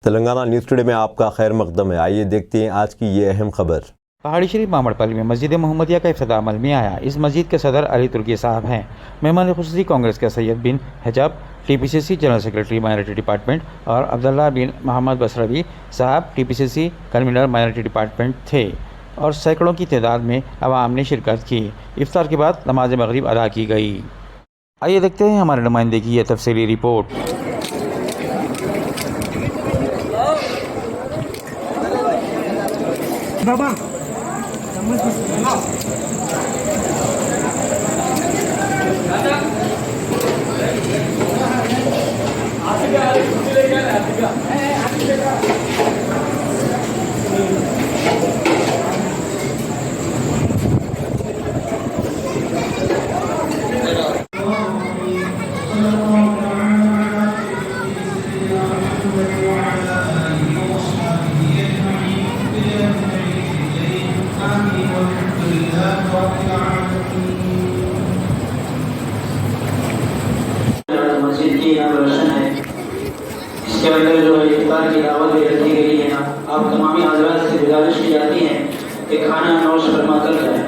Telangana news today में आपका खैर मकदम है। आइए देखते हैं आज की ये अहम खबर। पहाड़ी शरीफ मामड़पल्ली में मस्जिद मोहम्मदिया का इफ्तिताह अमल में आया। इस मस्जिद के सदर अली तुर्की साहब हैं। मेहमान खुसूसी कांग्रेस के सैयद बिन हजब, TPCC general secretary minority department और अब्दुल्ला बिन मोहम्मद बसरवी साहब TPCC कन्वीनर माइनॉरिटी डिपार्टमेंट थे और सैकड़ों की तादाद में अवाम ने शिरकत की। इफ्तार के बाद नमाज मगरिब अदा की गई। आइए देखते हैं हमारे नुमाइंदे की यह तफसीली रिपोर्ट। बाबा मस्जिद की यहाँ रोशन है, इसके अंदर जो इफ्तार की दावत भी रखी गई है। आप तमामी हज़रात से गुजारिश की जाती है कि खाना नौश फरमा कर जाए।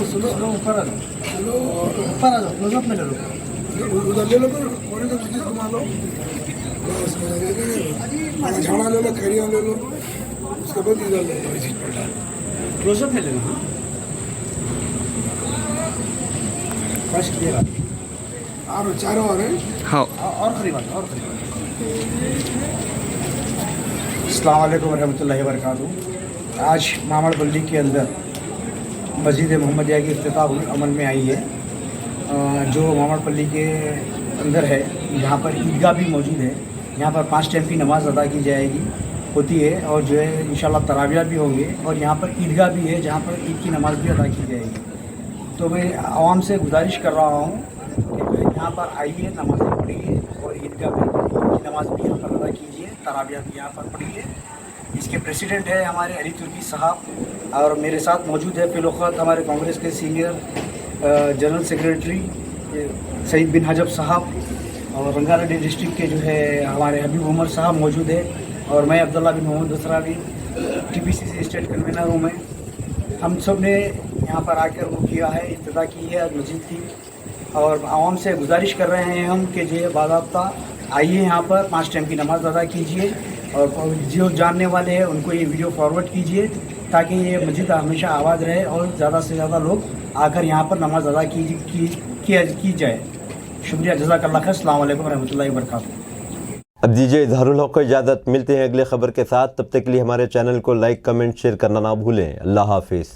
स्लो ऊपर आ जाओ, क्लोजअप में ले लो, उधर ले लो, और इधर मस्जिद घुमा लो, झाड़ा ले लो, खैरिया ले लो, उसके बाद इधर ले लो, इसी पलटा क्लोजअप में ले लो। बस क्लियर और चारों आ रहे हैं। हाँ, और करीब और करीब। अस्सलाम वालेकुम रहमतुल्लाहि व बरकातहू। आज मामड़पल्ली के अंदर मस्जिद मोहम्मदिया की इफ्तिताह अमल में आई है, जो मामड़पल्ली के अंदर है। यहाँ पर ईदगाह भी मौजूद है। यहाँ पर 5 टाइम की नमाज़ अदा की जाएगी होती है और जो है इंशाल्लाह तराविया भी होंगे और यहाँ पर ईदगाह भी है जहाँ पर ईद की नमाज़ भी अदा की जाएगी। तो मैं आवाम से गुजारिश कर रहा हूँ कि यहाँ पर आइए, नमाज़ें पढ़िए और ईदगाह की नमाज़ भी यहाँ पर अदा कीजिए, तराविया भी यहाँ पर पढ़िए। इसके प्रेसिडेंट है हमारे अली तुर्की साहब और मेरे साथ मौजूद है फिलौखत हमारे कांग्रेस के सीनियर जनरल सेक्रेटरी सईद बिन हजब साहब और रंगारेड्डी डिस्ट्रिक्ट के जो है हमारे हबीब उमर साहब मौजूद है और मैं अब्दुल्ला बिन मोहम्मद बसरावी TPCC स्टेट कन्वीनर हूँ। मैं हम सब ने यहाँ पर आकर वो किया है, इब्तिदा की है मस्जिद की और आवाम से गुजारिश कर रहे हैं हम कि जो बाज़ाब्ता आइए यहाँ पर 5 टाइम की नमाज़ अदा कीजिए और जो जानने वाले हैं उनको ये वीडियो फॉरवर्ड कीजिए ताकि ये मस्जिद हमेशा आबाद रहे और ज़्यादा से ज़्यादा लोग आकर यहाँ पर नमाज अदा की जाए। शुक्रिया, जज़ाकल्लाह खैर। अस्सलाम वालेकुम रहमतुल्लाहि व बरकातहू। अब दीजिए इजहारुल हक को इजाज़त। मिलते हैं अगले खबर के साथ। तब तक के लिए हमारे चैनल को लाइक, कमेंट, शेयर करना ना भूलें। अल्लाह हाफिज़।